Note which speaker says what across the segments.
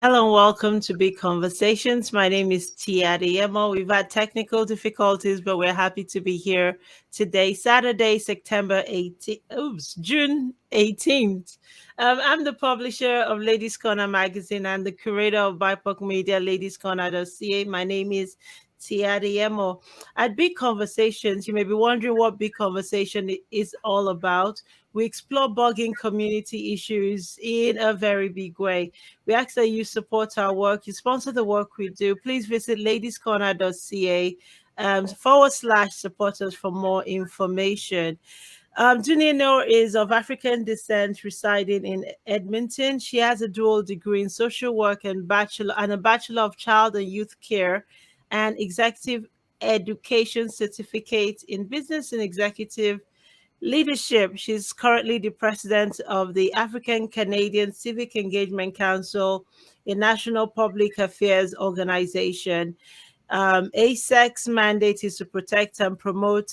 Speaker 1: Hello and welcome to Big Conversations. My name is Tia Diemo. We've had technical difficulties, but we're happy to be here today, Saturday, September 18th, June 18th. I'm the publisher of Ladies Corner magazine and the curator of BIPOC Media, ladiescorner.ca. My name is Tia Diemo. At Big Conversations, you may be wondering what Big Conversation is all about. We explore bugging community issues in a very big way. We ask that you support our work, you sponsor the work we do. Please visit ladiescorner.ca / support us for more information. Dunia Nur is of African descent, residing in Edmonton. She has a dual degree in social work and a bachelor of child and youth care, and executive education certificate in business and executive leadership. She's currently the president of the African Canadian Civic Engagement Council, a national public affairs organization. ASEC's mandate is to protect and promote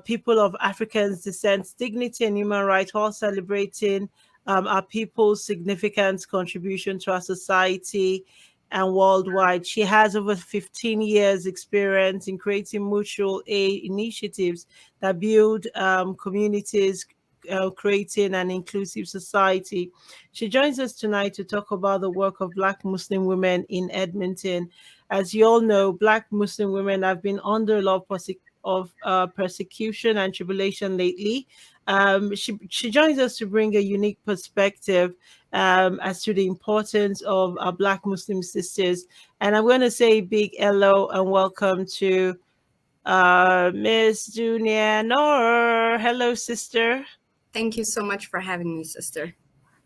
Speaker 1: people of African descent, dignity, and human rights while celebrating our people's significant contribution to our society and worldwide. She has over 15 years experience in creating mutual aid initiatives that build communities, creating an inclusive society. She joins us tonight to talk about the work of Black Muslim women in Edmonton. As you all know, Black Muslim women have been under a lot of persecution and tribulation lately. She joins us to bring a unique perspective as to the importance of our Black Muslim sisters. And I'm going to say big hello and welcome to Miss Dunia Nur. Hello, sister.
Speaker 2: Thank you so much for having me, sister.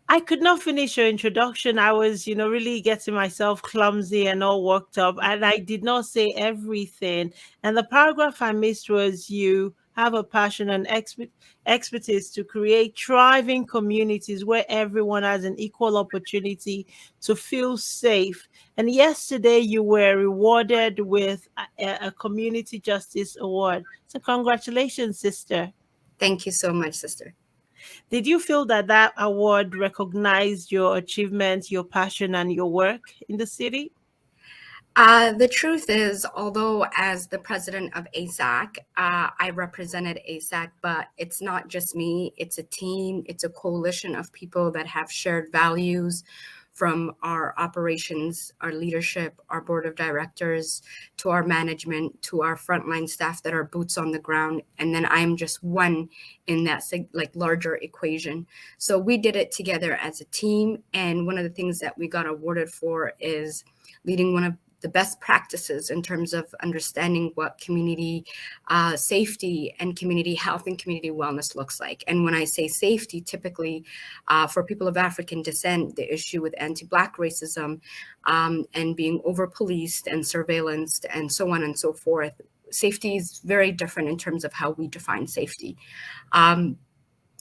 Speaker 1: I could not finish your introduction. I was, really getting myself clumsy and all worked up, and I did not say everything. And the paragraph I missed was you have a passion and expertise to create thriving communities where everyone has an equal opportunity to feel safe. And yesterday you were rewarded with a Community Justice Award. So, congratulations, sister.
Speaker 2: Thank you so much, sister.
Speaker 1: Did you feel that that award recognized your achievements, your passion, and your work in the city?
Speaker 2: The truth is, although as the president of ASAC, I represented ASAC, but it's not just me, it's a team, it's a coalition of people that have shared values, from our operations, our leadership, our board of directors, to our management, to our frontline staff that are boots on the ground. And then I'm just one in that larger equation. So we did it together as a team. And one of the things that we got awarded for is leading one of the best practices in terms of understanding what community safety and community health and community wellness looks like. And when I say safety, typically for people of African descent, the issue with anti-Black racism and being over-policed and surveillanced and so on and so forth, safety is very different in terms of how we define safety.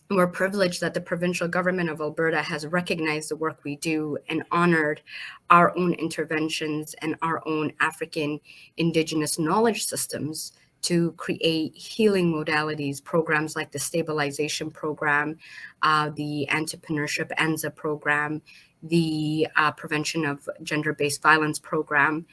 Speaker 2: We're privileged that the provincial government of Alberta has recognized the work we do and honored our own interventions and our own African Indigenous knowledge systems to create healing modalities, programs like the stabilization program, the entrepreneurship ANZA program, the prevention of gender-based violence program,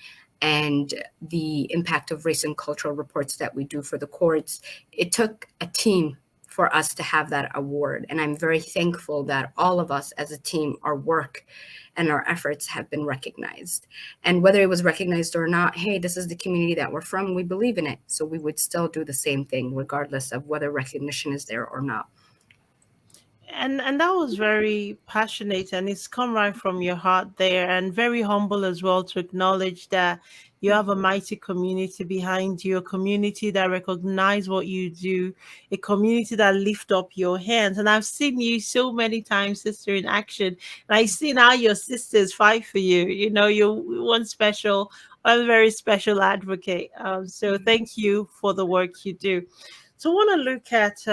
Speaker 2: and the impact of race and cultural reports that we do for the courts. It took a team for us to have that award. And I'm very thankful that all of us as a team, our work and our efforts have been recognized. And whether it was recognized or not, hey, this is the community that we're from, we believe in it. So we would still do the same thing, regardless of whether recognition is there or not.
Speaker 1: And that was very passionate, and it's come right from your heart there, and very humble as well to acknowledge that you have a mighty community behind you, a community that recognize what you do, a community that lift up your hands. And I've seen you so many times, sister, in action, and I've seen how your sisters fight for you. You're one very special advocate. So thank you for the work you do. So I want to look at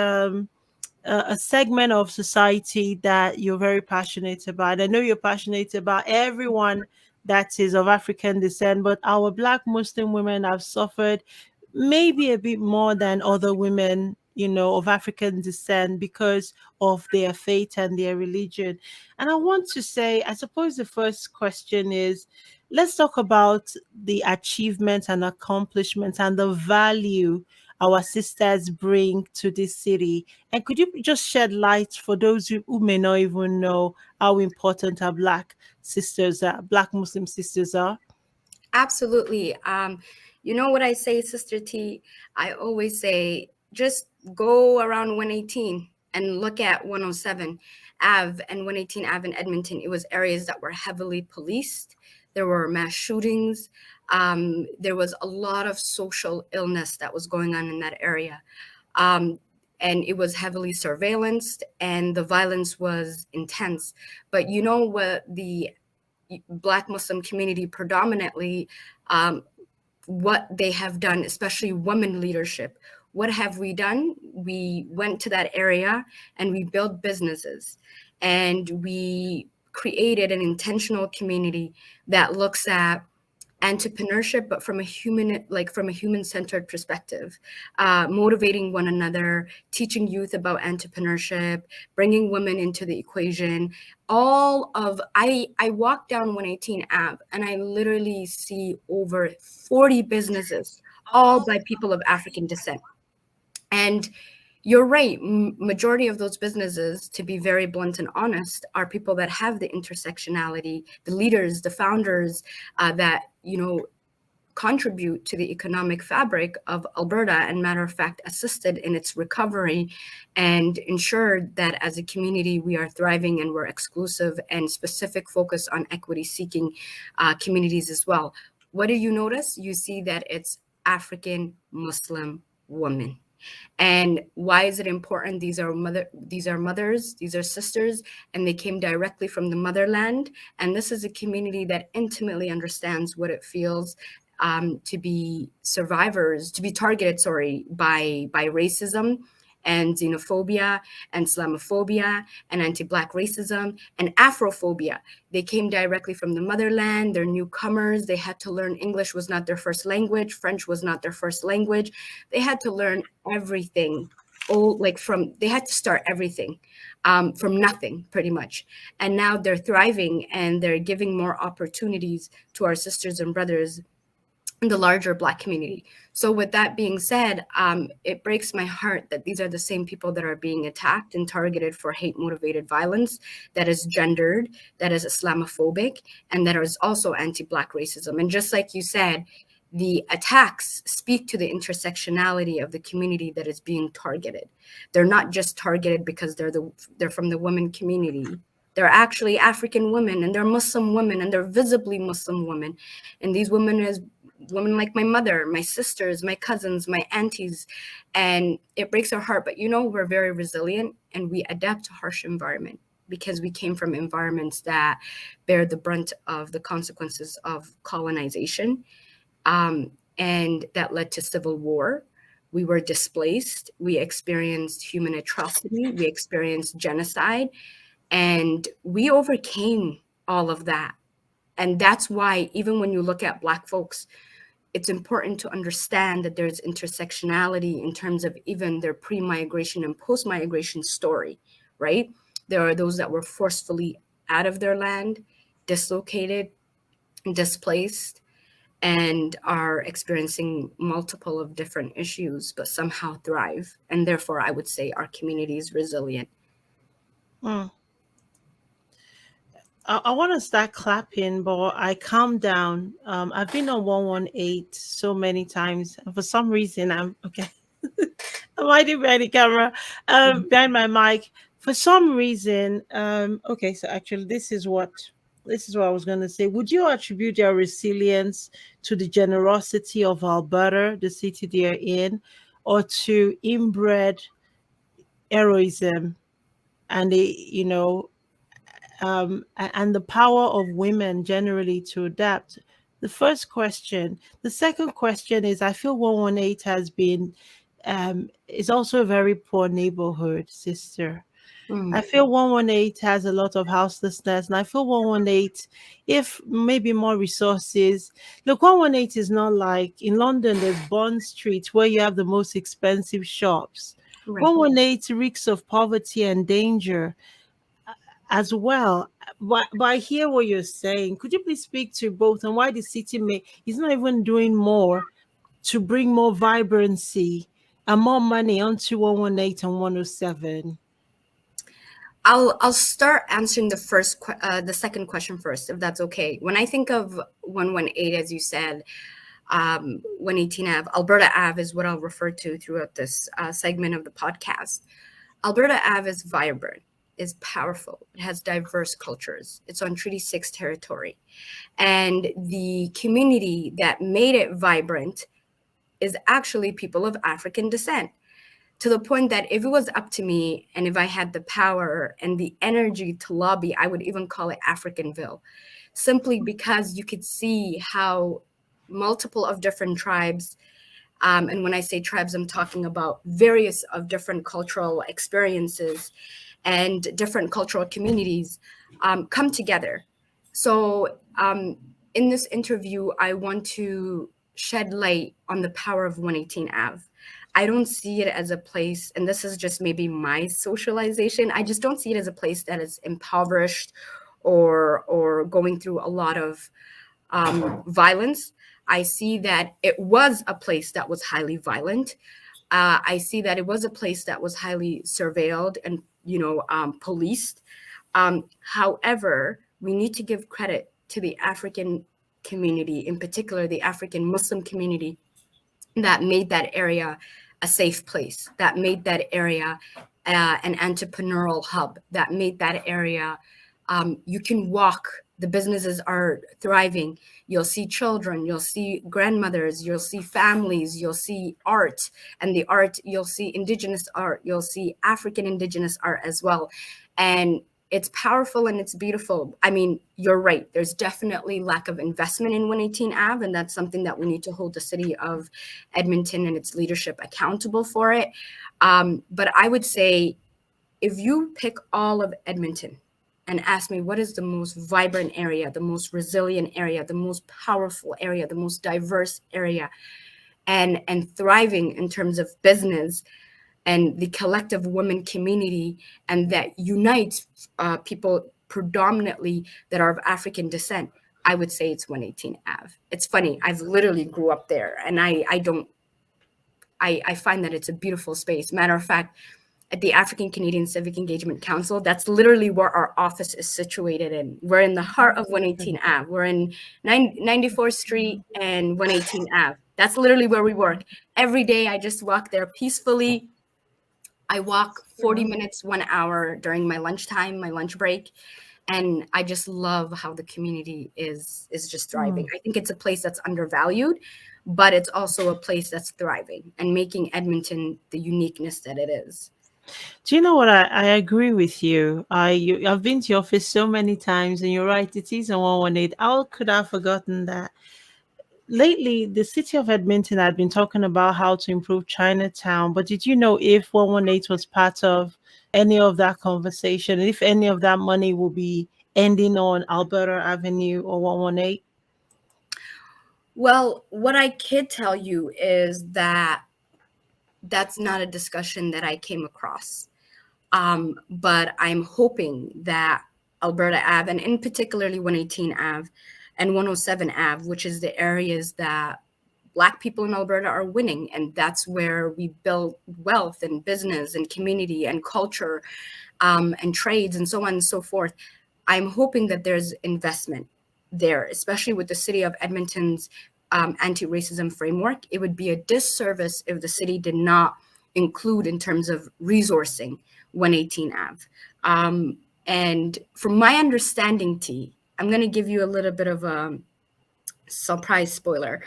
Speaker 1: a segment of society that you're very passionate about. I know you're passionate about everyone that is of African descent, but our Black Muslim women have suffered maybe a bit more than other women of African descent because of their faith and their religion. And I want to say, I suppose the first question is, let's talk about the achievements and accomplishments and the value our sisters bring to this city. And could you just shed light for those who may not even know how important our Black sisters are, Black Muslim sisters are?
Speaker 2: Absolutely. You know what I say, Sister T? I always say, just go around 118 and look at 107 Ave and 118 Ave in Edmonton. It was areas that were heavily policed. There were mass shootings. There was a lot of social illness that was going on in that area. And it was heavily surveillanced, and the violence was intense. But you know what the Black Muslim community predominantly, what they have done, especially women leadership. What have we done? We went to that area and we built businesses, and we created an intentional community that looks at entrepreneurship, but from a human-centered perspective, motivating one another, teaching youth about entrepreneurship, bringing women into the equation. I walk down 118 Ave and I literally see over 40 businesses, all by people of African descent. And you're right, majority of those businesses, to be very blunt and honest, are people that have the intersectionality, the leaders, the founders that, contribute to the economic fabric of Alberta, and matter of fact, assisted in its recovery and ensured that as a community, we are thriving and we're exclusive and specific focus on equity seeking communities as well. What do you notice? You see that it's African Muslim women. And why is it important? These are mothers, these are sisters, and they came directly from the motherland. And this is a community that intimately understands what it feels to be targeted, by racism and xenophobia and Islamophobia and anti-Black racism and Afrophobia. They came directly from the motherland. They're newcomers. They had to learn English was not their first language. French was not their first language. They had to learn everything. They had to start everything from nothing, pretty much. And now they're thriving and they're giving more opportunities to our sisters and brothers in the larger Black community. So with that being said, it breaks my heart that these are the same people that are being attacked and targeted for hate-motivated violence that is gendered, that is Islamophobic, and that is also anti-Black racism. And just like you said, the attacks speak to the intersectionality of the community that is being targeted. They're not just targeted because they're from the women community. They're actually African women, and they're Muslim women, and they're visibly Muslim women. And these women is women like my mother, my sisters, my cousins, my aunties, and it breaks our heart. But we're very resilient and we adapt to harsh environment because we came from environments that bear the brunt of the consequences of colonization, and that led to civil war. We were displaced. We experienced human atrocity. We experienced genocide, and we overcame all of that. And that's why even when you look at Black folks, it's important to understand that there's intersectionality in terms of even their pre-migration and post-migration story, right? There are those that were forcefully out of their land, dislocated, displaced, and are experiencing multiple of different issues, but somehow thrive. And therefore, I would say our community is resilient.
Speaker 1: I want to start clapping, but I calm down. I've been on 118 so many times, and for some reason, I'm okay. I'm hiding behind the camera, behind my mic. For some reason, okay. So actually, this is what I was going to say. Would you attribute your resilience to the generosity of Alberta, the city they're in, or to inbred heroism and and the power of women generally to adapt? The first question. The second question is, I feel 118 has been, is also a very poor neighborhood, sister. I feel 118 has a lot of houselessness, and I feel 118, if maybe more resources. Look, 118 is not like in London, there's Bond Street where you have the most expensive shops.
Speaker 2: Right.
Speaker 1: 118 reeks of poverty and danger as well. But I hear what you're saying. Could you please speak to both and why the city is not even doing more to bring more vibrancy and more money onto 118 and 107?
Speaker 2: I'll start answering the second question first, if that's okay. When I think of 118, as you said, 118 Ave, Alberta Ave is what I'll refer to throughout this segment of the podcast. Alberta Ave is vibrant, is powerful. It has diverse cultures. It's on Treaty 6 territory. And the community that made it vibrant is actually people of African descent, to the point that if it was up to me and if I had the power and the energy to lobby, I would even call it Africanville, simply because you could see how multiple of different tribes, and when I say tribes, I'm talking about various of different cultural experiences and different cultural communities come together. So in this interview, I want to shed light on the power of 118 Ave. I don't see it as a place, and this is just maybe my socialization, I just don't see it as a place that is impoverished or going through a lot of violence. I see that it was a place that was highly violent. I see that it was a place that was highly surveilled and, policed. However, we need to give credit to the African community, in particular the African Muslim community, that made that area a safe place, that made that area an entrepreneurial hub, that made that area, you can walk, the businesses are thriving, you'll see children, you'll see grandmothers, you'll see families, you'll see art, and the art, you'll see Indigenous art, you'll see African Indigenous art as well. And it's powerful and it's beautiful. I mean, you're right. There's definitely lack of investment in 118 Ave, and that's something that we need to hold the city of Edmonton and its leadership accountable for it. But I would say, if you pick all of Edmonton and ask me what is the most vibrant area, the most resilient area, the most powerful area, the most diverse area, and thriving in terms of business, and the collective women community, and that unites people predominantly that are of African descent, I would say it's 118 Ave. It's funny, I've literally grew up there, and I find that it's a beautiful space. Matter of fact, at the African Canadian Civic Engagement Council, that's literally where our office is situated in. We're in the heart of 118 Ave. We're in 94th Street and 118 Ave. That's literally where we work. Every day I just walk there peacefully. I walk 40 minutes, 1 hour during my lunchtime, my lunch break. And I just love how the community is just thriving. I think it's a place that's undervalued, but it's also a place that's thriving and making Edmonton the uniqueness that it is.
Speaker 1: Do you know what? I agree with you. I've been to your office so many times, and you're right. It is a 118. How could I have forgotten that? Lately, the city of Edmonton had been talking about how to improve Chinatown, but did you know if 118 was part of any of that conversation, if any of that money will be ending on Alberta Avenue or 118?
Speaker 2: Well, what I could tell you is that that's not a discussion that I came across. But I'm hoping that Alberta Ave, and in particularly 118 Ave and 107 Ave, which is the areas that Black people in Alberta are winning. And that's where we build wealth and business and community and culture and trades and so on and so forth. I'm hoping that there's investment there, especially with the city of Edmonton's anti-racism framework. It would be a disservice if the city did not include in terms of resourcing 118 Ave. And from my understanding, T, I'm going to give you a little bit of a surprise spoiler.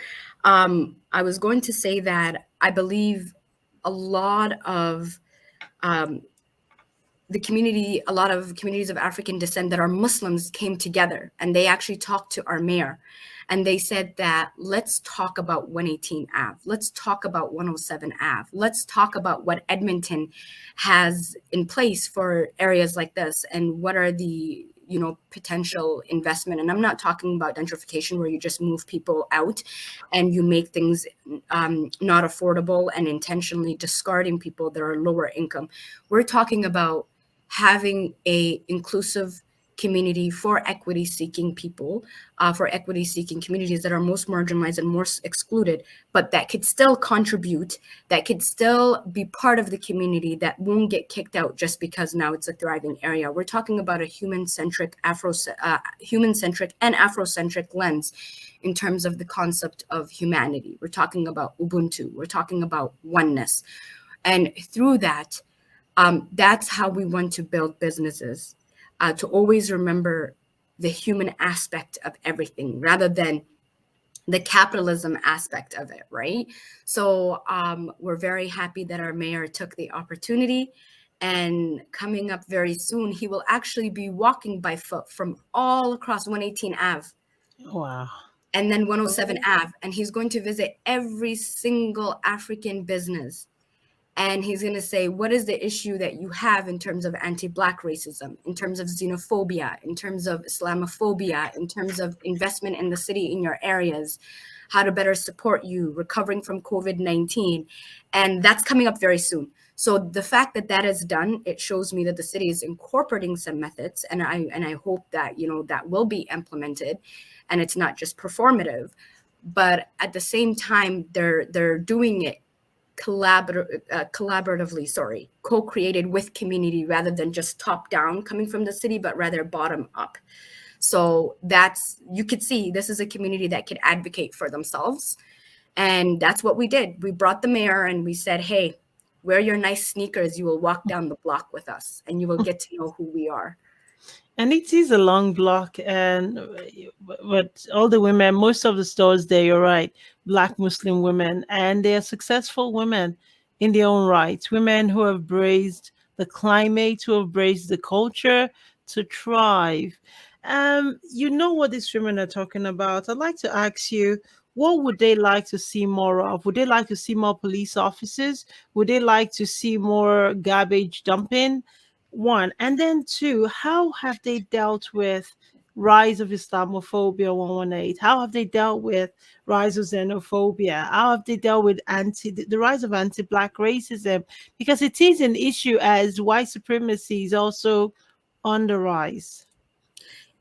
Speaker 2: I was going to say that I believe a lot of the community, a lot of communities of African descent that are Muslims came together, and they actually talked to our mayor, and they said that let's talk about 118 Ave, let's talk about 107 Ave, let's talk about what Edmonton has in place for areas like this, and what are the potential investment. And I'm not talking about gentrification where you just move people out and you make things not affordable and intentionally discarding people that are lower income. We're talking about having a inclusive community for equity-seeking people, for equity-seeking communities that are most marginalized and most excluded, but that could still contribute, that could still be part of the community, that won't get kicked out just because now it's a thriving area. We're talking about a human-centric and Afrocentric lens in terms of the concept of humanity. We're talking about Ubuntu. We're talking about oneness. And through that, that's how we want to build businesses. To always remember the human aspect of everything rather than the capitalism aspect of it, right? So we're very happy that our mayor took the opportunity, and coming up very soon, he will actually be walking by foot from all across 118 Ave.
Speaker 1: Wow.
Speaker 2: And then 107 Ave, and he's going to visit every single African business. And he's going to say, what is the issue that you have in terms of anti-Black racism, in terms of xenophobia, in terms of Islamophobia, in terms of investment in the city, in your areas, how to better support you, recovering from COVID-19. And that's coming up very soon. So the fact that that is done, it shows me that the city is incorporating some methods. And I hope that, that will be implemented and it's not just performative. But at the same time, they're doing it collaboratively, co-created with community rather than just top down coming from the city, but rather bottom up. So you could see this is a community that could advocate for themselves. And that's what we did. We brought the mayor and we said, hey, wear your nice sneakers. You will walk down the block with us and you will get to know who we are.
Speaker 1: And it is a long block, but all the women, most of the stores there, you're right, Black Muslim women, and they are successful women in their own right. Women who have braved the climate, who have braved the culture to thrive. You know what these women are talking about. I'd like to ask you, what would they like to see more of? Would they like to see more police officers? Would they like to see more garbage dumping? One, and then two, how have they dealt with rise of Islamophobia 118? How have they dealt with rise of xenophobia? How have they dealt with the rise of anti-Black racism? Because it is an issue as white supremacy is also on the rise.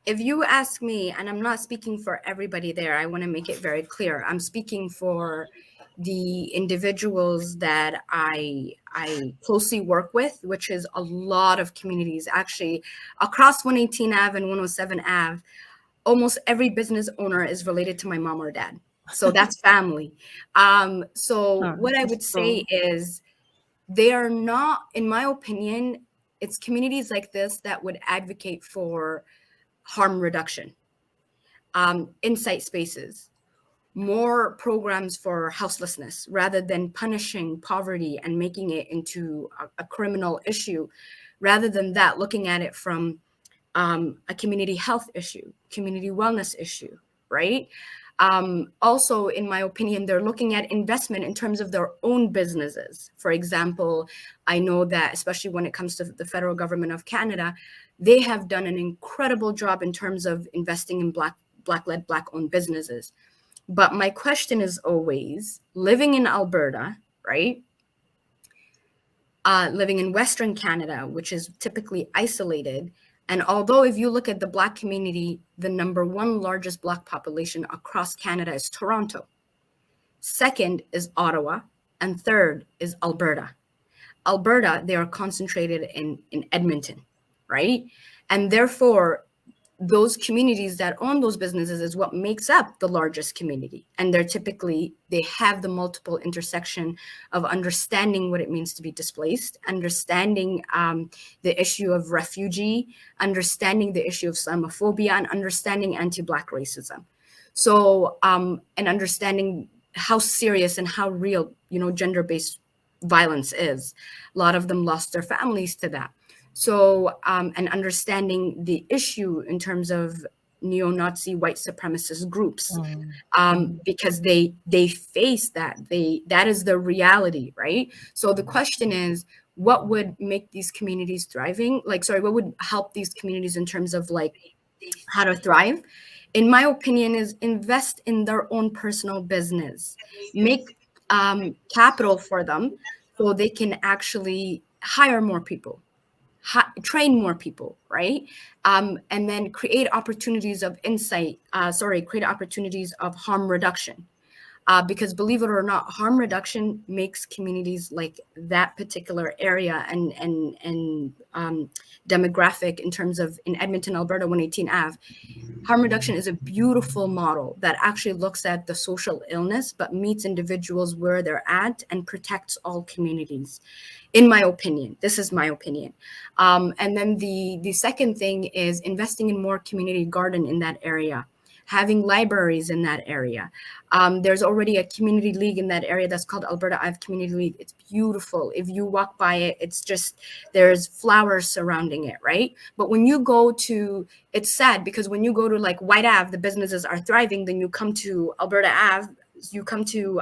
Speaker 2: If you ask me, and I'm not speaking for everybody there, I want to make it very clear. I'm speaking for the individuals that I closely work with, which is a lot of communities. Actually, across 118 Ave and 107 Ave, almost every business owner is related to my mom or dad. So that's family. What I would say is they are not, in my opinion, it's communities like this that would advocate for harm reduction, insight spaces, more programs for houselessness rather than punishing poverty and making it into a criminal issue. Rather than that, looking at it from a community health issue, community wellness issue, right? Also, in my opinion, they're looking at investment in terms of their own businesses. For example, I know that especially when it comes to the federal government of Canada, they have done an incredible job in terms of investing in Black-led, Black-owned businesses. But my question is always, living in Alberta, right? Living in Western Canada, which is typically isolated. And although if you look at the Black community, the number one largest Black population across Canada is Toronto. Second is Ottawa. And third is Alberta. Alberta, they are concentrated in Edmonton, right? And therefore, those communities that own those businesses is what makes up the largest community. And they have the multiple intersection of understanding what it means to be displaced, understanding the issue of refugee, understanding the issue of Islamophobia, and understanding anti-Black racism. So, and understanding how serious and how real, gender-based violence is. A lot of them lost their families to that. So, and understanding the issue in terms of neo-Nazi white supremacist groups, because they face that. That is the reality, right? So the question is, what would make these communities thriving? What would help these communities in terms of like how to thrive? In my opinion, is invest in their own personal business, make capital for them so they can actually hire more people, train more people, right? And then create opportunities of create opportunities of harm reduction. Because believe it or not, harm reduction makes communities like that particular area and demographic in terms of in Edmonton, Alberta, 118 Ave. Harm reduction is a beautiful model that actually looks at the social illness, but meets individuals where they're at and protects all communities. In my opinion, this is my opinion. And then the second thing is investing in more community garden in that area, having libraries in that area. There's already a community league in that area that's called Alberta Ave Community League. It's beautiful. If you walk by it, it's just, there's flowers surrounding it, right? But when you go to, it's sad because when you go to like White Ave, the businesses are thriving. Then you come to Alberta Ave, you come to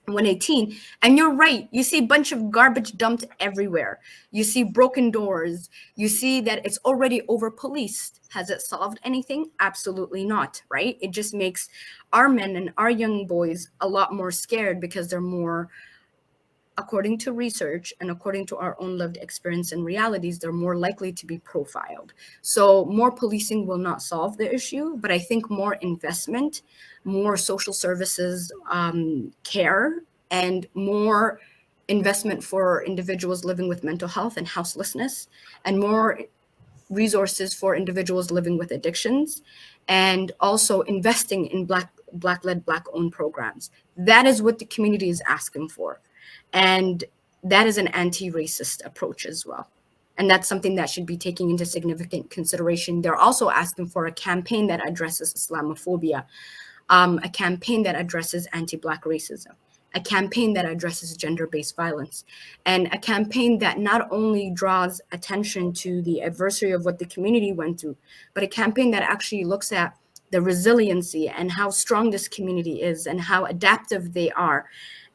Speaker 2: 118, and you're right, you see a bunch of garbage dumped everywhere, you see broken doors, you see that it's already over policed. Has it solved anything? Absolutely not, right? It just makes our men and our young boys a lot more scared because they're more, according to research and according to our own lived experience and realities, they're more likely to be profiled. So more policing will not solve the issue, but I think more investment, more social services care, and more investment for individuals living with mental health and houselessness, and more resources for individuals living with addictions, and also investing in Black-led, Black-owned programs. That is what the community is asking for. And that is an anti-racist approach as well. And that's something that should be taken into significant consideration. They're also asking for a campaign that addresses Islamophobia, a campaign that addresses anti-Black racism, a campaign that addresses gender-based violence, and a campaign that not only draws attention to the adversity of what the community went through, but a campaign that actually looks at the resiliency and how strong this community is and how adaptive they are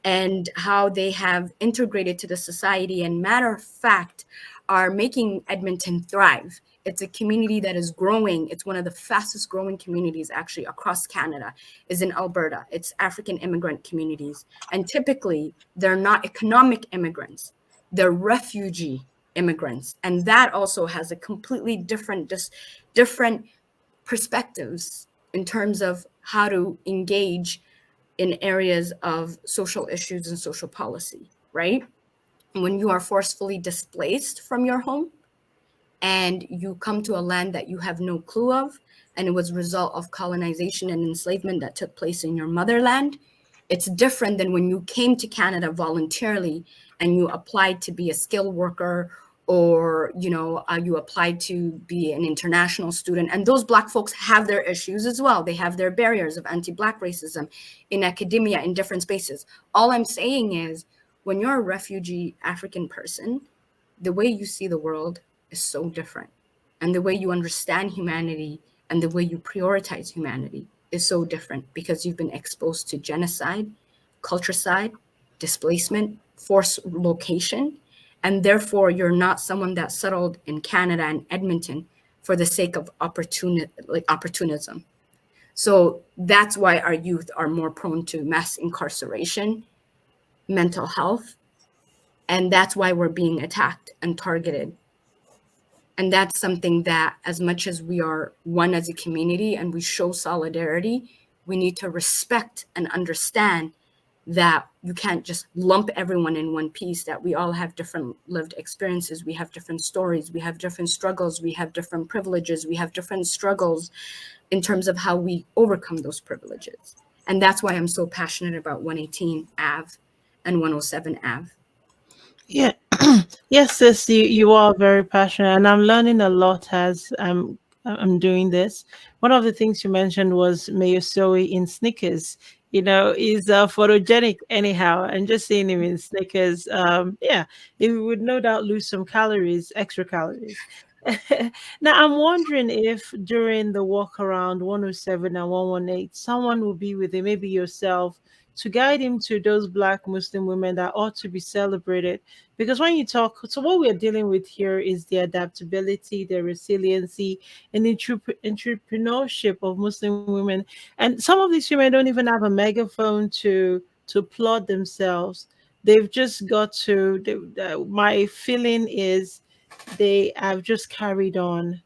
Speaker 2: and how they have integrated to the society and, matter of fact, are making Edmonton thrive. It's a community that is growing. It's one of the fastest growing communities actually across Canada, is in Alberta. It's African immigrant communities. And typically, they're not economic immigrants. They're refugee immigrants. And that also has a completely different perspectives in terms of how to engage in areas of social issues and social policy, right? When you are forcefully displaced from your home and you come to a land that you have no clue of, and it was a result of colonization and enslavement that took place in your motherland, it's different than when you came to Canada voluntarily and you applied to be a skilled worker, or you applied to be an international student. And those Black folks have their issues as well. They have their barriers of anti-Black racism in academia, in different spaces. All I'm saying is, when you're a refugee African person, the way you see the world is so different. And the way you understand humanity and the way you prioritize humanity is so different, because you've been exposed to genocide, culturicide, displacement, forced location. And therefore, you're not someone that settled in Canada and Edmonton for the sake of opportunism. So that's why our youth are more prone to mass incarceration, mental health, and that's why we're being attacked and targeted. And that's something that, as much as we are one as a community and we show solidarity, we need to respect and understand that you can't just lump everyone in one piece, that we all have different lived experiences, we have different stories, we have different struggles, we have different privileges, we have different struggles in terms of how we overcome those privileges. And that's why I'm so passionate about 118 Ave and 107 Ave.
Speaker 1: Yeah. Yes, sis, you are very passionate, and I'm learning a lot as I'm doing this. One of the things you mentioned was Mayo Zoe in sneakers. He's photogenic anyhow, and just seeing him in sneakers, yeah, he would no doubt lose some calories, extra calories. Now, I'm wondering if during the walk around 107 and 118, someone will be with him, maybe yourself, to guide him to those Black Muslim women that ought to be celebrated. Because when you talk, so what we're dealing with here is the adaptability, the resiliency, and entrepreneurship of Muslim women. And some of these women don't even have a megaphone to applaud themselves. They've just got to. My feeling is they have just carried on.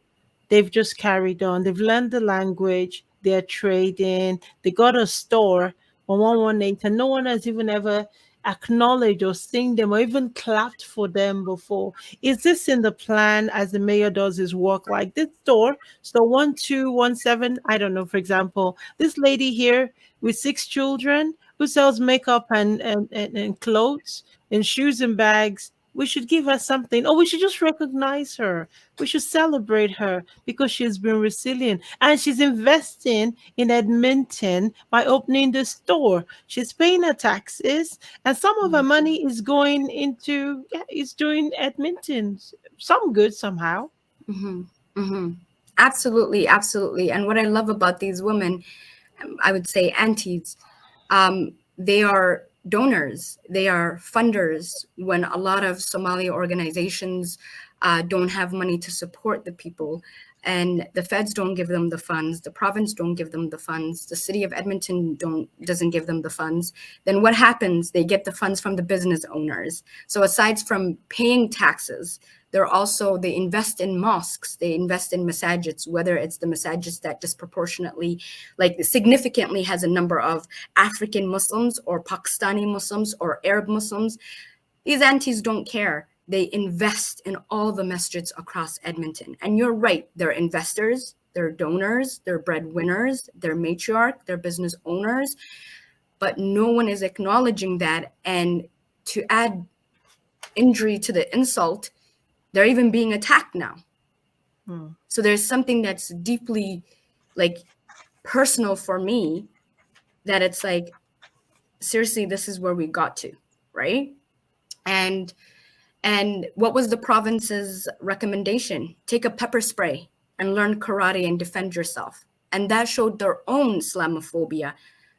Speaker 1: They've just carried on. They've learned the language. They're trading. They got a store on 118, and no one has even ever acknowledged or seen them or even clapped for them before. Is this in the plan as the mayor does his work? Like this store 1217, I don't know, for example, this lady here with 6 children who sells makeup and clothes and shoes and bags. We should give her something, or we should just recognize her. We should celebrate her because she's been resilient and she's investing in Edmonton by opening the store. She's paying her taxes, and some of her money is going into, yeah, is doing Edmonton some good somehow.
Speaker 2: Mm-hmm. Mm-hmm. Absolutely, absolutely. And what I love about these women, I would say aunties, they are donors, they are funders when a lot of Somali organizations don't have money to support the people, and the feds don't give them the funds, the province don't give them the funds, the city of Edmonton doesn't give them the funds. Then what happens? They get the funds from the business owners. So aside from paying taxes, they invest in mosques, they invest in masajids, whether it's the masajids that disproportionately, like significantly has a number of African Muslims or Pakistani Muslims or Arab Muslims. These aunties don't care. They invest in all the masjids across Edmonton. And you're right, they're investors, they're donors, they're breadwinners, they're matriarch, they're business owners, but no one is acknowledging that. And to add injury to the insult, they're even being attacked now. So there's something that's deeply like personal for me, that it's like, seriously, this is where we got to, right? And what was the province's recommendation? Take a pepper spray and learn karate and defend yourself. And that showed their own Islamophobia,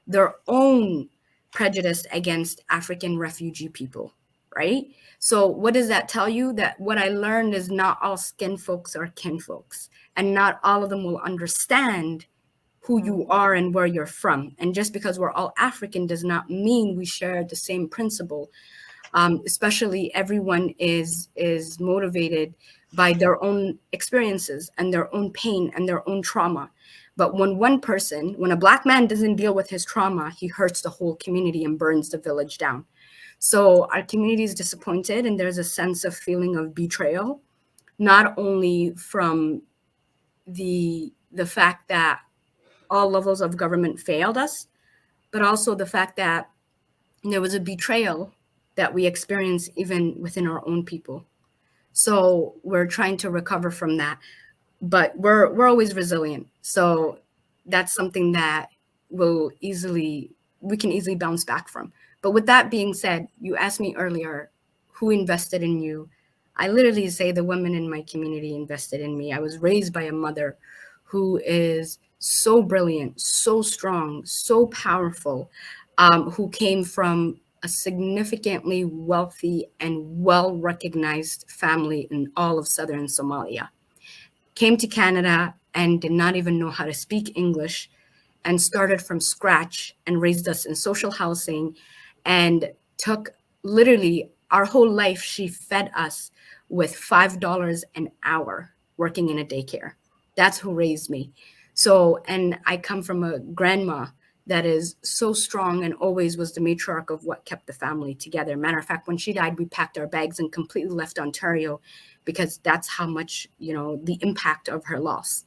Speaker 2: their own prejudice against African refugee people, right? So what does that tell you? That what I learned is not all skin folks are kin folks, and not all of them will understand who you are and where you're from. And just because we're all African does not mean we share the same principle. Especially everyone is motivated by their own experiences and their own pain and their own trauma. But when a Black man doesn't deal with his trauma, he hurts the whole community and burns the village down. So our community is disappointed, and there's a sense of feeling of betrayal, not only from the fact that all levels of government failed us, but also the fact that there was a betrayal that we experience even within our own people. So we're trying to recover from that, but we're always resilient. So that's something that we can easily bounce back from. But with that being said, you asked me earlier, who invested in you? I literally say the women in my community invested in me. I was raised by a mother who is so brilliant, so strong, so powerful, who came from a significantly wealthy and well-recognized family in all of southern Somalia. Came to Canada and did not even know how to speak English, and started from scratch and raised us in social housing, and took literally our whole life. She fed us with $5 an hour working in a daycare. That's who raised me. So, and I come from a grandma that is so strong and always was the matriarch of what kept the family together. Matter of fact, when she died, we packed our bags and completely left Ontario, because that's how much, the impact of her loss.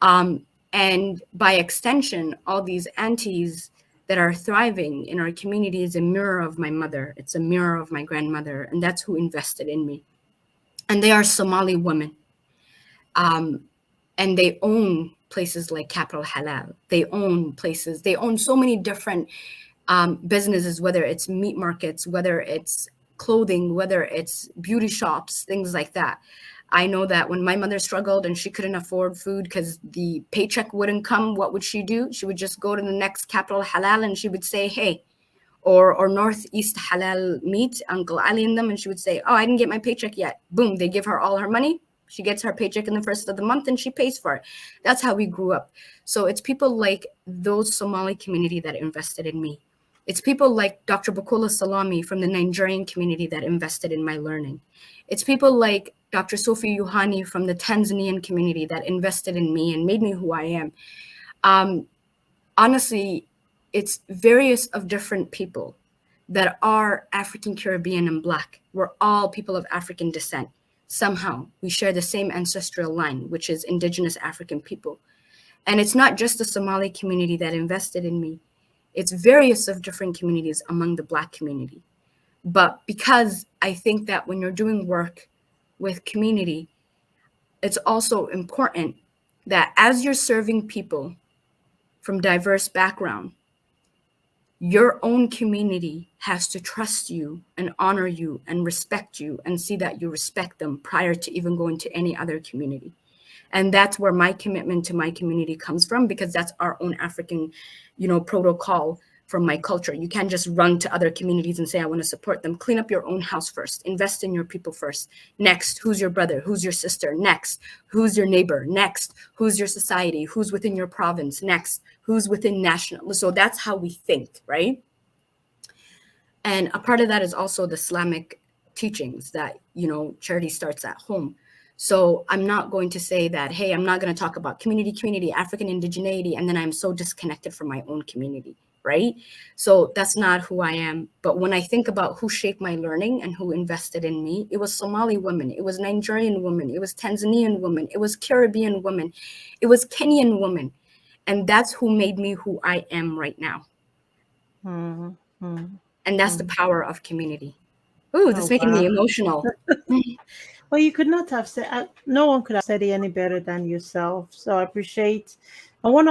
Speaker 2: And by extension, all these aunties that are thriving in our community is a mirror of my mother. It's a mirror of my grandmother, and that's who invested in me. And they are Somali women. And they own places like Capital Halal. They own so many different businesses, whether it's meat markets, whether it's clothing, whether it's beauty shops, things like that. I know that when my mother struggled and she couldn't afford food because the paycheck wouldn't come, what would she do? She would just go to the next Capital Halal and she would say, hey, or Northeast Halal Meat, Uncle Ali and them, and she would say, oh, I didn't get my paycheck yet. Boom, they give her all her money. She gets her paycheck in the first of the month and she pays for it. That's how we grew up. So it's people like those Somali community that invested in me. It's people like Dr. Bukola Salami from the Nigerian community that invested in my learning. It's people like Dr. Sophie Yohani from the Tanzanian community that invested in me and made me who I am. Honestly, it's various of different people that are African Caribbean and Black. We're all people of African descent. Somehow we share the same ancestral line, which is Indigenous African people. And it's not just the Somali community that invested in me. It's various of different communities among the Black community. But because I think that when you're doing work with community, it's also important that as you're serving people from diverse background, your own community has to trust you and honor you and respect you and see that you respect them prior to even going to any other community. And that's where my commitment to my community comes from, because that's our own African, protocol from my culture. You can't just run to other communities and say, I want to support them. Clean up your own house first. Invest in your people first. Next, who's your brother? Who's your sister? Next, who's your neighbor? Next, who's your society? Who's within your province? Next, who's within national? So that's how we think, right? And a part of that is also the Islamic teachings that, charity starts at home. So I'm not going to say that, hey, I'm not going to talk about community, African indigeneity, and then I'm so disconnected from my own community. Right? So that's not who I am. But when I think about who shaped my learning and who invested in me, it was Somali women, it was Nigerian women, it was Tanzanian women, it was Caribbean women, it was Kenyan women. And that's who made me who I am right now.
Speaker 1: Mm-hmm.
Speaker 2: And that's the power of community. Ooh, this is making me emotional.
Speaker 1: Well, you could not have said, no one could have said it any better than yourself. So I appreciate. And one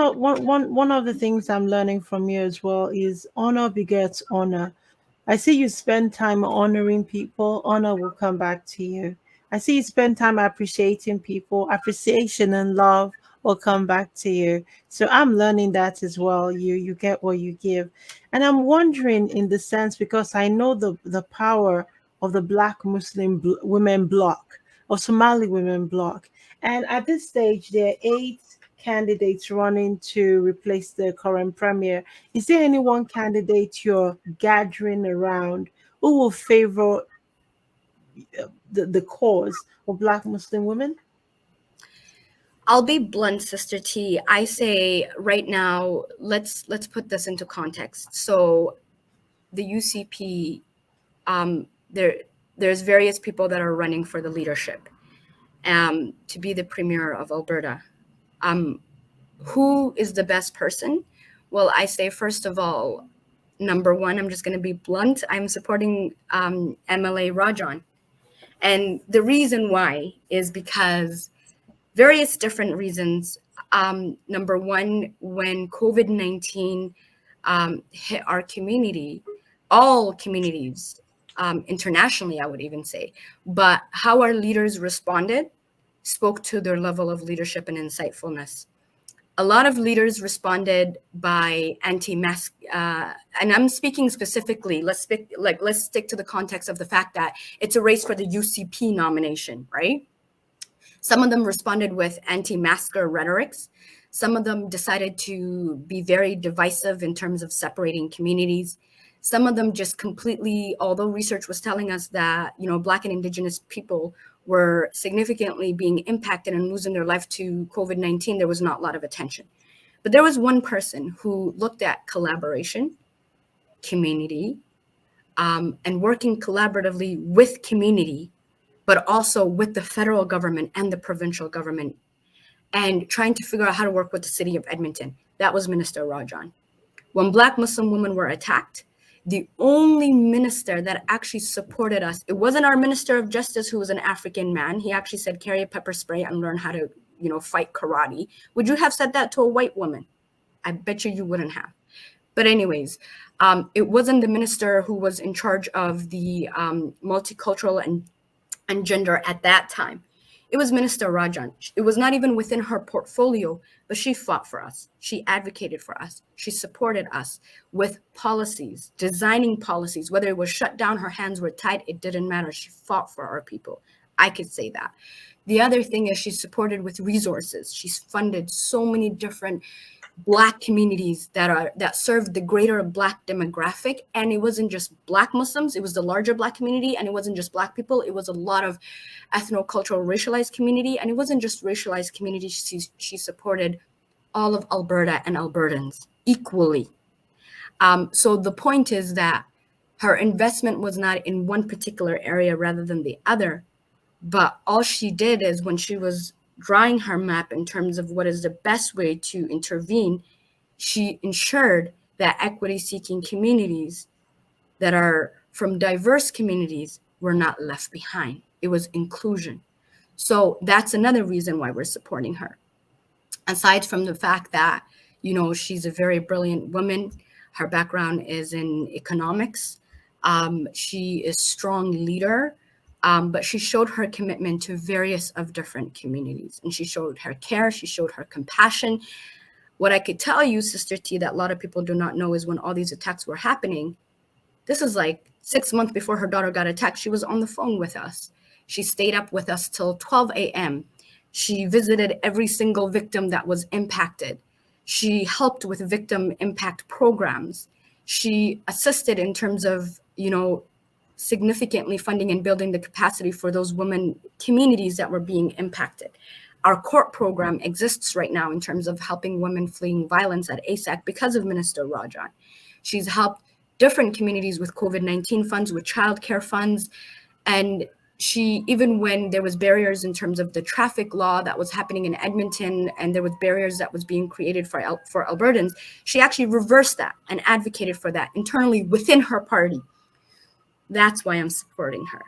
Speaker 1: of the things I'm learning from you as well is honor begets honor. I see you spend time honoring people, honor will come back to you. I see you spend time appreciating people, appreciation and love will come back to you. So I'm learning that as well. You get what you give. And I'm wondering in the sense, because I know the power of the Black Muslim women bloc, of Somali women bloc. And at this stage, there are 8 candidates running to replace the current premier. Is there any one candidate you're gathering around who will favor the cause of Black Muslim women?
Speaker 2: I'll be blunt, Sister T. I say right now, let's put this into context. So the UCP, there's various people that are running for the leadership to be the premier of Alberta. Who is the best person? Well, I say, first of all, number one, I'm just going to be blunt. I'm supporting MLA Rajan. And the reason why is because various different reasons. Number one, when COVID-19 hit our community, all communities, internationally, I would even say, but how our leaders responded spoke to their level of leadership and insightfulness. A lot of leaders responded by anti-mask, and I'm speaking specifically, let's stick to the context of the fact that it's a race for the UCP nomination, right? Some of them responded with anti-masker rhetorics. Some of them decided to be very divisive in terms of separating communities. Some of them just completely, although research was telling us that, Black and Indigenous people were significantly being impacted and losing their life to COVID-19, there was not a lot of attention. But there was one person who looked at collaboration, community, and working collaboratively with community, but also with the federal government and the provincial government, and trying to figure out how to work with the city of Edmonton. That was Minister Rajan. When Black Muslim women were attacked, the only minister that actually supported us, it wasn't our Minister of Justice, who was an African man. He actually said, carry a pepper spray and learn how to, fight karate. Would you have said that to a white woman? I bet you wouldn't have. But anyways, it wasn't the minister who was in charge of the multicultural and gender at that time. It was Minister Rajan. It was not even within her portfolio, but she fought for us. She advocated for us. She supported us with policies, designing policies. Whether it was shut down, her hands were tied, it didn't matter. She fought for our people. I could say that. The other thing is she's supported with resources. She's funded so many different Black communities that served the greater Black demographic. And it wasn't just Black Muslims, it was the larger Black community. And it wasn't just Black people, it was a lot of ethno-cultural racialized community. And it wasn't just racialized communities, she supported all of Alberta and Albertans equally. So the point is that her investment was not in one particular area rather than the other. But all she did is when she was drawing her map in terms of what is the best way to intervene, she ensured that equity-seeking communities that are from diverse communities were not left behind. It was inclusion. So that's another reason why we're supporting her. Aside from the fact that, she's a very brilliant woman, her background is in economics. She is a strong leader. But she showed her commitment to various of different communities, and she showed her care, she showed her compassion. What I could tell you, Sister T, that a lot of people do not know is when all these attacks were happening, this is like 6 months before her daughter got attacked, she was on the phone with us. She stayed up with us till 12 a.m. She visited every single victim that was impacted. She helped with victim impact programs. She assisted in terms of, significantly funding and building the capacity for those women communities that were being impacted. Our court program exists right now in terms of helping women fleeing violence at ASAC because of Minister Rajan. She's helped different communities with COVID-19 funds, with childcare funds. And she, even when there was barriers in terms of the traffic law that was happening in Edmonton, and there was barriers that was being created for Albertans, she actually reversed that and advocated for that internally within her party. That's why I'm supporting her.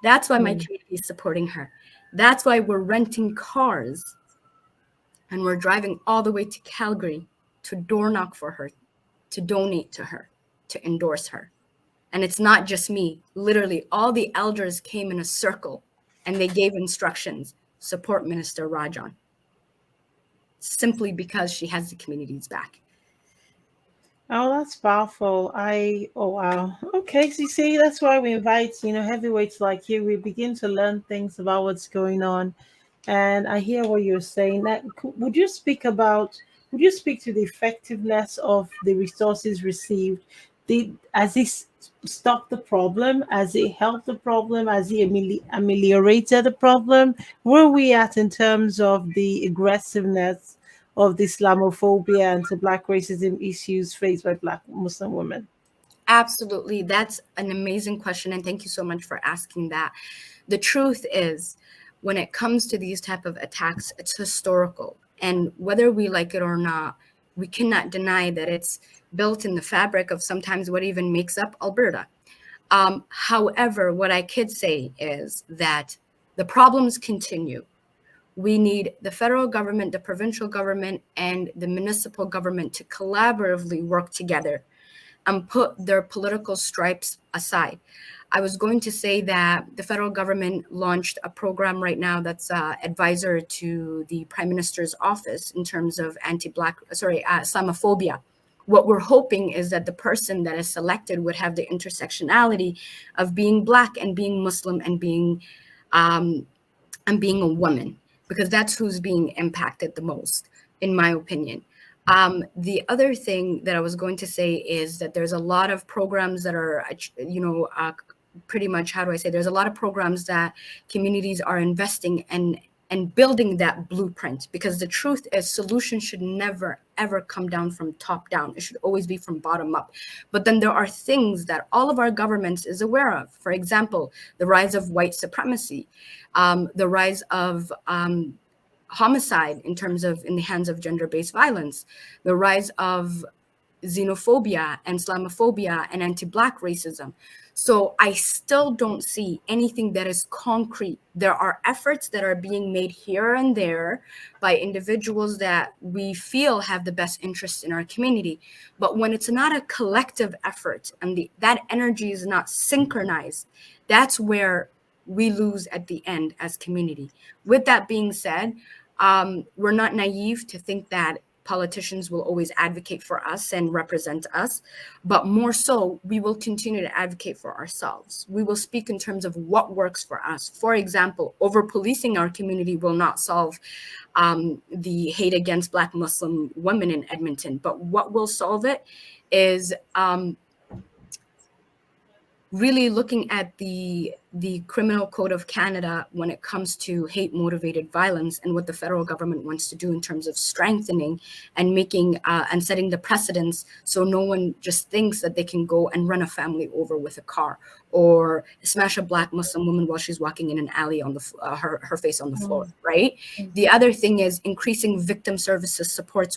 Speaker 2: That's why my community is supporting her. That's why we're renting cars and we're driving all the way to Calgary to door knock for her, to donate to her, to endorse her. And it's not just me. Literally, all the elders came in a circle and they gave instructions, support Minister Rajan, simply because she has the community's back.
Speaker 1: Oh, that's powerful. Oh, wow. Okay, so you see, that's why we invite, heavyweights like you. We begin to learn things about what's going on. And I hear what you're saying. Would you speak to the effectiveness of the resources received? Has it stopped the problem? Has it helped the problem? Has it ameliorated the problem? Where are we at in terms of the aggressiveness of the Islamophobia and Black racism issues faced by Black Muslim women?
Speaker 2: Absolutely. That's an amazing question. And thank you so much for asking that. The truth is, when it comes to these type of attacks, it's historical. And whether we like it or not, we cannot deny that it's built in the fabric of sometimes what even makes up Alberta. However, what I could say is that the problems continue. We need the federal government, the provincial government, and the municipal government to collaboratively work together and put their political stripes aside. I was going to say that the federal government launched a program right now that's advisor to the Prime Minister's office in terms of Islamophobia. What we're hoping is that the person that is selected would have the intersectionality of being Black and being Muslim and being a woman, because that's who's being impacted the most, in my opinion. The other thing that I was going to say is that there's a lot of programs that are, pretty much, there's a lot of programs that communities are investing and building that blueprint, because the truth is solutions should never, ever come down from top down. It should always be from bottom up. But then there are things that all of our governments is aware of. For example, the rise of white supremacy, the rise of homicide in the hands of gender-based violence, the rise of xenophobia and Islamophobia and anti-Black racism. So I still don't see anything that is concrete. There are efforts that are being made here and there by individuals that we feel have the best interests in our community. But when it's not a collective effort and that energy is not synchronized, that's where we lose at the end as community. With that being said, we're not naive to think that politicians will always advocate for us and represent us, but more so, we will continue to advocate for ourselves. We will speak in terms of what works for us. For example, over-policing our community will not solve the hate against Black Muslim women in Edmonton, but what will solve it is really looking at the Criminal Code of Canada when it comes to hate-motivated violence and what the federal government wants to do in terms of strengthening and making and setting the precedents so no one just thinks that they can go and run a family over with a car or smash a Black Muslim woman while she's walking in an alley on the her face on the floor, right? The other thing is increasing victim services supports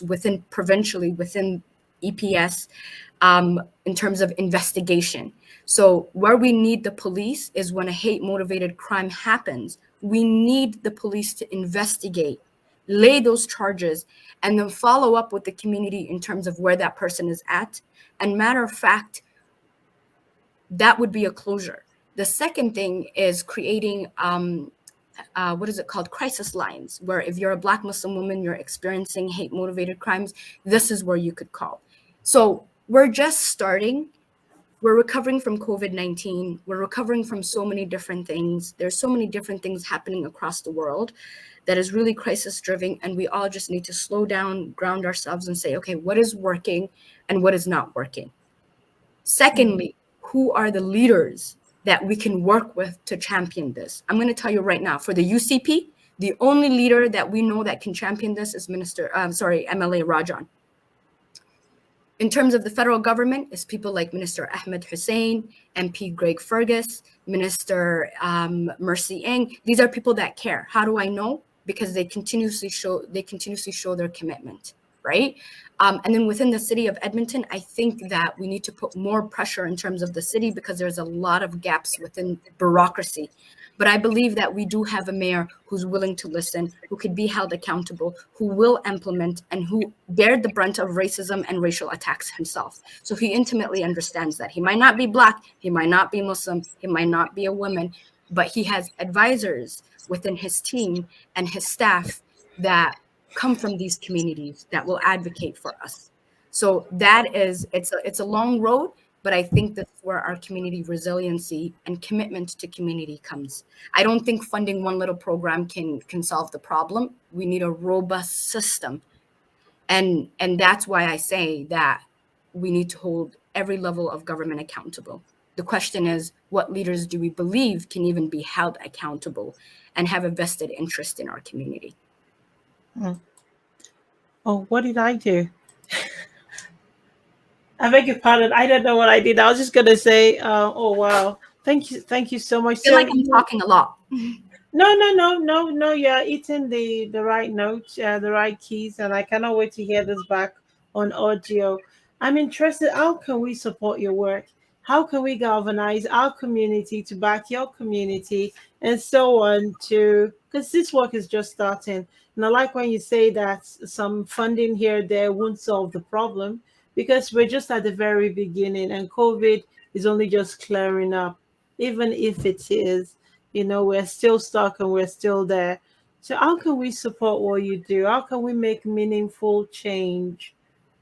Speaker 2: provincially within EPS in terms of investigation. So where we need the police is when a hate-motivated crime happens. We need the police to investigate, lay those charges, and then follow up with the community in terms of where that person is at. And matter of fact, that would be a closure. The second thing is creating, what is it called? Crisis lines, where if you're a Black Muslim woman, you're experiencing hate-motivated crimes, this is where you could call. So we're just starting. We're recovering from COVID-19. We're recovering from so many different things. There's so many different things happening across the world that is really crisis-driven, and we all just need to slow down, ground ourselves, and say, okay, what is working and what is not working? Secondly, who are the leaders that we can work with to champion this? I'm going to tell you right now, for the UCP, the only leader that we know that can champion this is MLA Rajan. In terms of the federal government, it's people like Minister Ahmed Hussein, MP Greg Fergus, Minister Mercy Ng. These are people that care. How do I know? Because they continuously show their commitment, right? And then within the city of Edmonton, I think that we need to put more pressure in terms of the city because there's a lot of gaps within bureaucracy. But I believe that we do have a mayor who's willing to listen, who could be held accountable, who will implement, and who bared the brunt of racism and racial attacks himself. So he intimately understands that. He might not be Black, he might not be Muslim, he might not be a woman, but he has advisors within his team and his staff that come from these communities that will advocate for us. So that is, it's a long road, but I think that's where our community resiliency and commitment to community comes. I don't think funding one little program can solve the problem. We need a robust system. And that's why I say that we need to hold every level of government accountable. The question is, what leaders do we believe can even be held accountable and have a vested interest in our community?
Speaker 1: Oh, what did I do? I beg your pardon. I don't know what I did. I was just gonna say, oh wow, thank you so much.
Speaker 2: I feel like I'm talking a lot.
Speaker 1: No. You're hitting the right notes, the right keys, and I cannot wait to hear this back on audio. I'm interested. How can we support your work? How can we galvanize our community to back your community, and so on? Because this work is just starting, and I like when you say that some funding here there won't solve the problem, because we're just at the very beginning, and COVID is only just clearing up. Even if it is, we're still stuck and we're still there. So how can we support what you do? How can we make meaningful change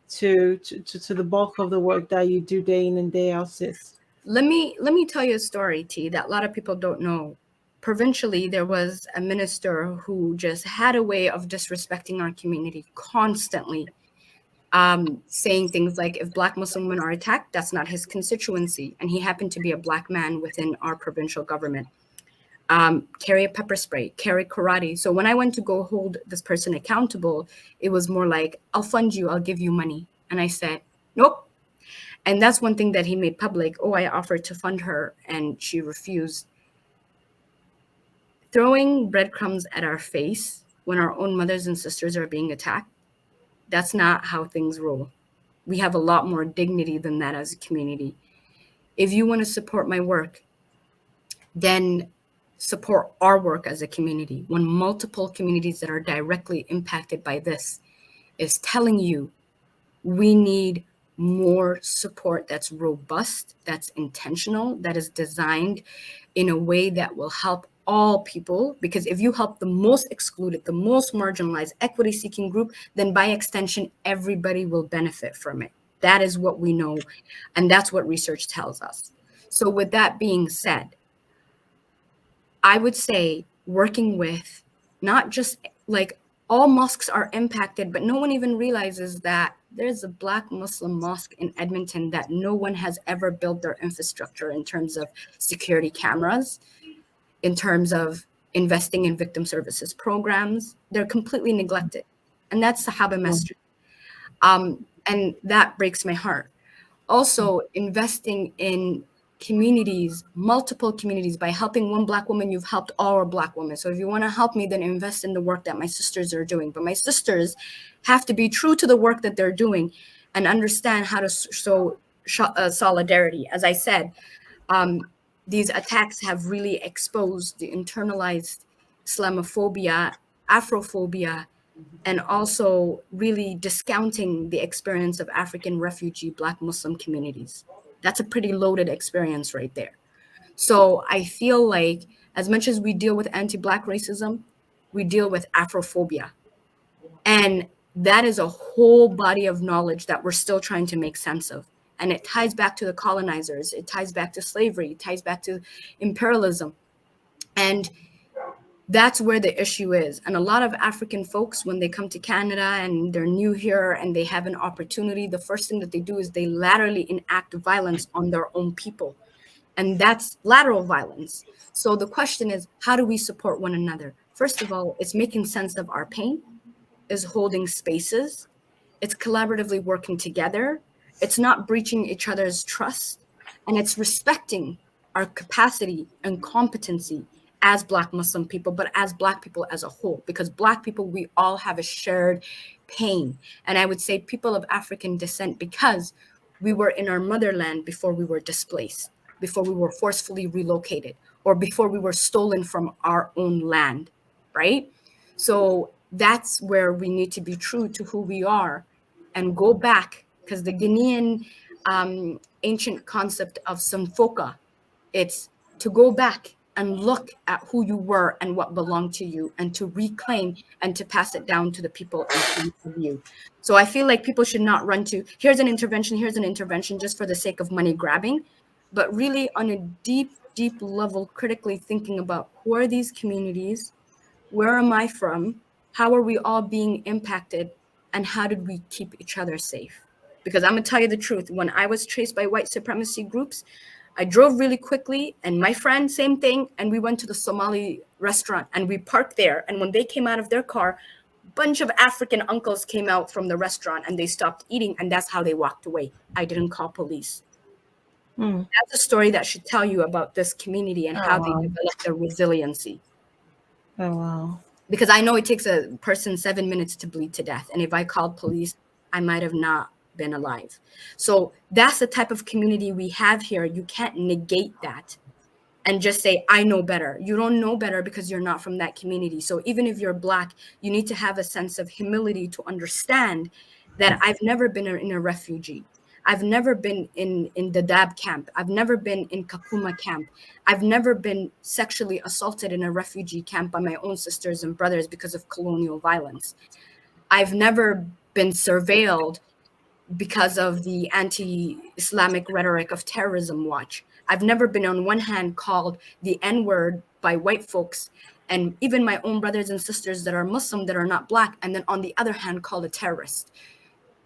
Speaker 1: to the bulk of the work that you do day in and day out, sis?
Speaker 2: Let me tell you a story, T, that a lot of people don't know. Provincially, there was a minister who just had a way of disrespecting our community constantly, saying things like, if Black Muslim women are attacked, that's not his constituency. And he happened to be a Black man within our provincial government. Carry a pepper spray, carry karate. So when I went to go hold this person accountable, it was more like, I'll fund you, I'll give you money. And I said, nope. And that's one thing that he made public. Oh, I offered to fund her and she refused. Throwing breadcrumbs at our face when our own mothers and sisters are being attacked, that's not how things roll. We have a lot more dignity than that as a community. If you want to support my work, then support our work as a community. When multiple communities that are directly impacted by this is telling you we need more support that's robust, that's intentional, that is designed in a way that will help all people. Because if you help the most excluded, the most marginalized, equity-seeking group, then by extension, everybody will benefit from it. That is what we know, and that's what research tells us. So with that being said, I would say working with not just like all mosques are impacted, but no one even realizes that there's a Black Muslim mosque in Edmonton that no one has ever built their infrastructure in terms of security cameras, in terms of investing in victim services programs. They're completely neglected. And that's Sahaba Masjid. And that breaks my heart. Also, investing in communities, multiple communities. By helping one Black woman, you've helped all Black women. So if you want to help me, then invest in the work that my sisters are doing. But my sisters have to be true to the work that they're doing and understand how to show solidarity. As I said, these attacks have really exposed the internalized Islamophobia, Afrophobia, and also really discounting the experience of African refugee Black Muslim communities. That's a pretty loaded experience right there. So I feel like as much as we deal with anti-Black racism, we deal with Afrophobia. And that is a whole body of knowledge that we're still trying to make sense of. And it ties back to the colonizers, it ties back to slavery, it ties back to imperialism. And that's where the issue is. And a lot of African folks, when they come to Canada and they're new here and they have an opportunity, the first thing that they do is they laterally enact violence on their own people. And that's lateral violence. So the question is, how do we support one another? First of all, it's making sense of our pain, is holding spaces, it's collaboratively working together, it's not breaching each other's trust, and it's respecting our capacity and competency as Black Muslim people, but as Black people as a whole. Because Black people, we all have a shared pain. And I would say people of African descent, because we were in our motherland before we were displaced, before we were forcefully relocated, or before we were stolen from our own land, right? So that's where we need to be true to who we are and go back, because the Guinean ancient concept of Sanfoka, it's to go back and look at who you were and what belonged to you, and to reclaim and to pass it down to the people in front of you. So I feel like people should not run to, here's an intervention just for the sake of money grabbing, but really on a deep, deep level, critically thinking about who are these communities, where am I from, how are we all being impacted, and how did we keep each other safe? Because I'm gonna tell you the truth, when I was chased by white supremacy groups, I drove really quickly, and my friend, same thing, and we went to the Somali restaurant and we parked there. And when they came out of their car, a bunch of African uncles came out from the restaurant and they stopped eating, and that's how they walked away. I didn't call police. That's a story that should tell you about this community and how they develop their resiliency.
Speaker 1: Oh, wow.
Speaker 2: Because I know it takes a person 7 minutes to bleed to death. And if I called police, I might have not been alive. So that's the type of community we have here. You can't negate that and just say, I know better. You don't know better because you're not from that community. So even if you're Black, you need to have a sense of humility to understand that I've never been in a refugee. I've never been in the Dab camp. I've never been in Kakuma camp. I've never been sexually assaulted in a refugee camp by my own sisters and brothers because of colonial violence. I've never been surveilled because of the anti-Islamic rhetoric of Terrorism Watch. I've never been on one hand called the N-word by white folks, and even my own brothers and sisters that are Muslim that are not Black, and then on the other hand called a terrorist.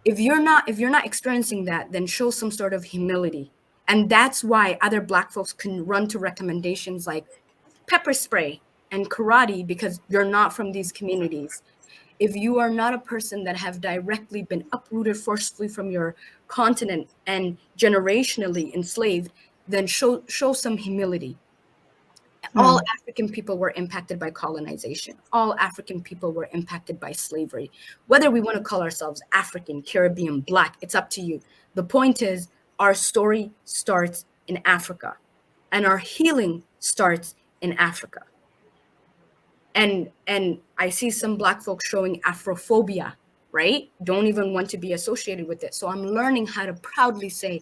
Speaker 2: If you're not experiencing that, then show some sort of humility. And that's why other Black folks can run to recommendations like pepper spray and karate, because you're not from these communities. If you are not a person that have directly been uprooted forcefully from your continent and generationally enslaved, then show some humility. All African people were impacted by colonization. All African people were impacted by slavery. Whether we want to call ourselves African, Caribbean, Black, it's up to you. The point is, our story starts in Africa, and our healing starts in Africa. And I see some Black folks showing Afrophobia right? Don't even want to be associated with it. So I'm learning how to proudly say,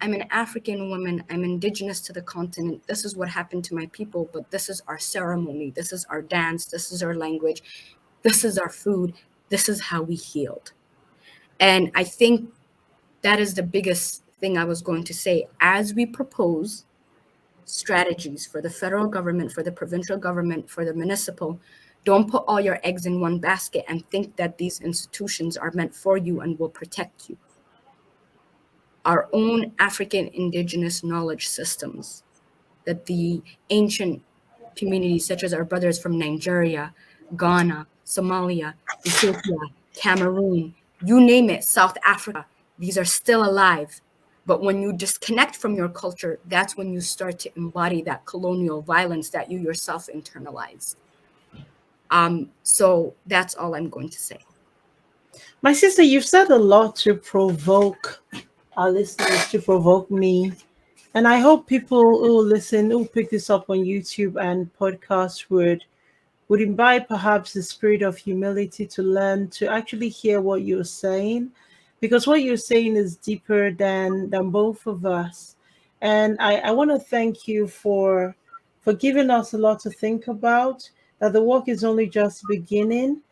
Speaker 2: I'm an African woman, I'm indigenous to the continent. This is what happened to my people, but this is our ceremony, this is our dance, this is our language, this is our food, this is how we healed. And I think that is the biggest thing I was going to say. As we propose strategies for the federal government, for the provincial government, for the municipal, don't put all your eggs in one basket and think that these institutions are meant for you and will protect you. Our own African indigenous knowledge systems that the ancient communities, such as our brothers from Nigeria, Ghana, Somalia, Ethiopia, Cameroon, you name it, South Africa, these are still alive. But when you disconnect from your culture, that's when you start to embody that colonial violence that you yourself internalized. So that's all I'm going to say.
Speaker 1: My sister, you've said a lot to provoke our listeners, to provoke me. And I hope people who listen, who pick this up on YouTube and podcast would imbibe perhaps the spirit of humility to learn to actually hear what you're saying, because what you're saying is deeper than both of us. And I want to thank you for giving us a lot to think about, that the work is only just beginning.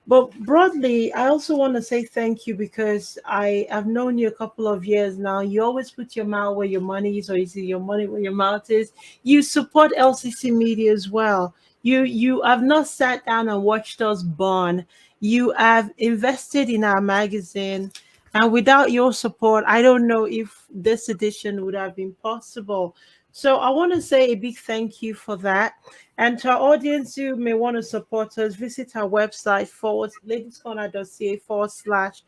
Speaker 1: But broadly, I also want to say thank you because I have known you a couple of years now. You always put your mouth where your money is, or you see your money where your mouth is. You support LCC Media as well. You have not sat down and watched us burn. You have invested in our magazine, and without your support, I don't know if this edition would have been possible. So I want to say a big thank you for that. And to our audience who may want to support us, visit our website ladiescorner.ca/,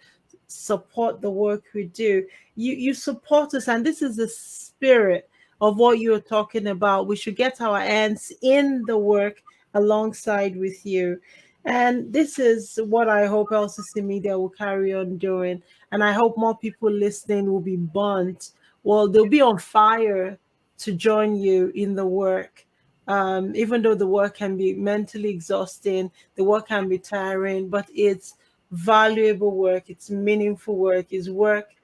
Speaker 1: support the work we do. You support us, and this is the spirit of what you're talking about. We should get our hands in the work alongside with you. And this is what I hope LCC Media will carry on doing. And I hope more people listening will be burnt. Well, they'll be on fire to join you in the work. Even though the work can be mentally exhausting, the work can be tiring, but it's valuable work, it's meaningful work, it's work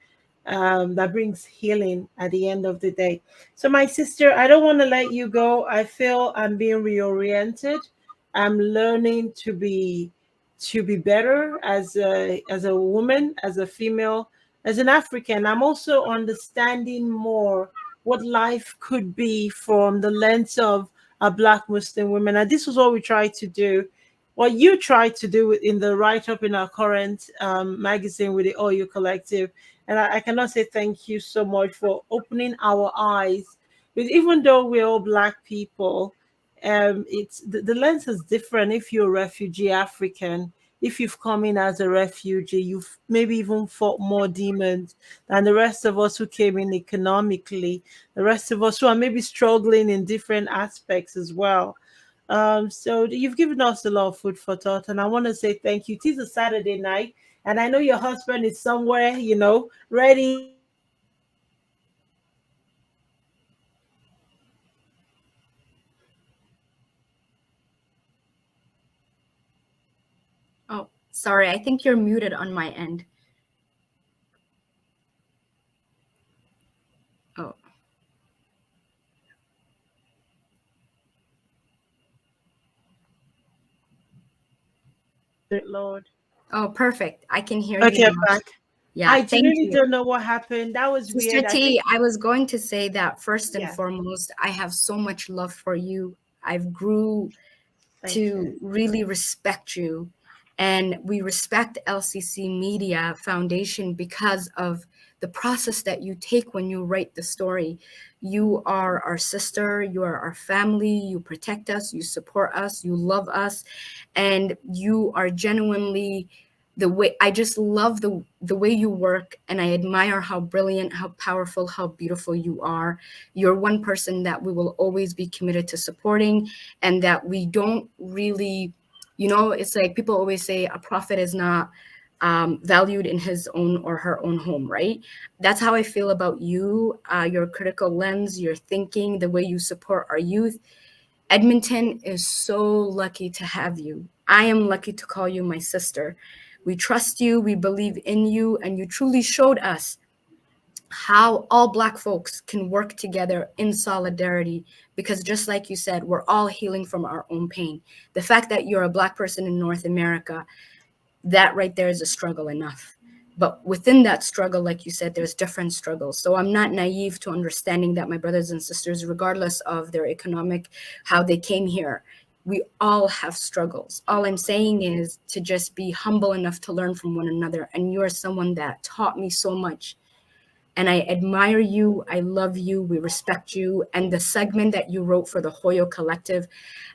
Speaker 1: that brings healing at the end of the day. So, my sister, I don't want to let you go. I feel I'm being reoriented. I'm learning to be better as a woman, as a female, as an African. I'm also understanding more what life could be from the lens of a Black Muslim women. And this was what we tried to do. What you tried to do in the write up in our current magazine with the OU Collective. And I cannot say thank you so much for opening our eyes. Because even though we're all Black people, it's the lens is different if you're a refugee African. If you've come in as a refugee, you've maybe even fought more demons than the rest of us who came in economically, the rest of us who are maybe struggling in different aspects as well. So you've given us a lot of food for thought, and I want to say thank you. It is a Saturday night, and I know your husband is somewhere, ready to get his dinner. So I want to say thank you so much for joining us today.
Speaker 2: Oh, sorry, I think you're muted on my end. Oh,
Speaker 1: Lord.
Speaker 2: oh, perfect. I can hear you
Speaker 1: Okay, I'm
Speaker 2: now.
Speaker 1: back.
Speaker 2: Yeah,
Speaker 1: I
Speaker 2: thank
Speaker 1: genuinely
Speaker 2: you.
Speaker 1: don't know what happened. That was
Speaker 2: Sister
Speaker 1: weird. I
Speaker 2: T,
Speaker 1: think,
Speaker 2: I was going to say that first and
Speaker 1: yeah,
Speaker 2: foremost, I have so much love for you. I've grew
Speaker 1: thank you.
Speaker 2: to really respect you. And we respect LCC Media Foundation because of the process that you take when you write the story. You are our sister, you are our family, you protect us, you support us, you love us, and you are genuinely the way. I just love the way you work, and I admire how brilliant, how powerful, how beautiful you are. You're one person that we will always be committed to supporting, and that we don't really, it's like people always say a prophet is not valued in his own or her own home, right? That's how I feel about you, your critical lens, your thinking, the way you support our youth. Edmonton is so lucky to have you. I am lucky to call you my sister. We trust you, we believe in you, and you truly showed us how all Black folks can work together in solidarity, because just like you said, we're all healing from our own pain. The fact that you're a Black person in North America, that right there is a struggle enough. But within that struggle, like you said, there's different struggles. So I'm not naive to understanding that my brothers and sisters, regardless of their economic, how they came here, we all have struggles. All I'm saying is to just be humble enough to learn from one another. And you are someone that taught me so much. And I admire you, I love you, we respect you. And the segment that you wrote for the Hoyo Collective,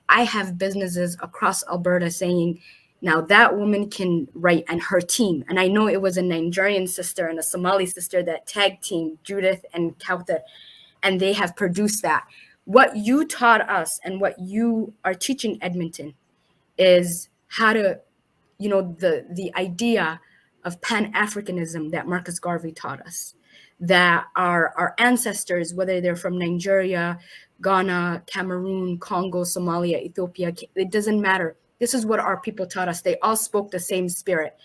Speaker 2: I have businesses across Alberta saying, now that woman can write, and her team. And I know it was a Nigerian sister and a Somali sister that tag team, Judith and Kauta, and they have produced that. What you taught us and what you are teaching Edmonton is how to, the idea of Pan-Africanism that Marcus Garvey taught us, that our ancestors, whether they're from Nigeria, Ghana, Cameroon, Congo, Somalia, Ethiopia, it doesn't matter. This is what our people taught us. They all spoke the same spirit.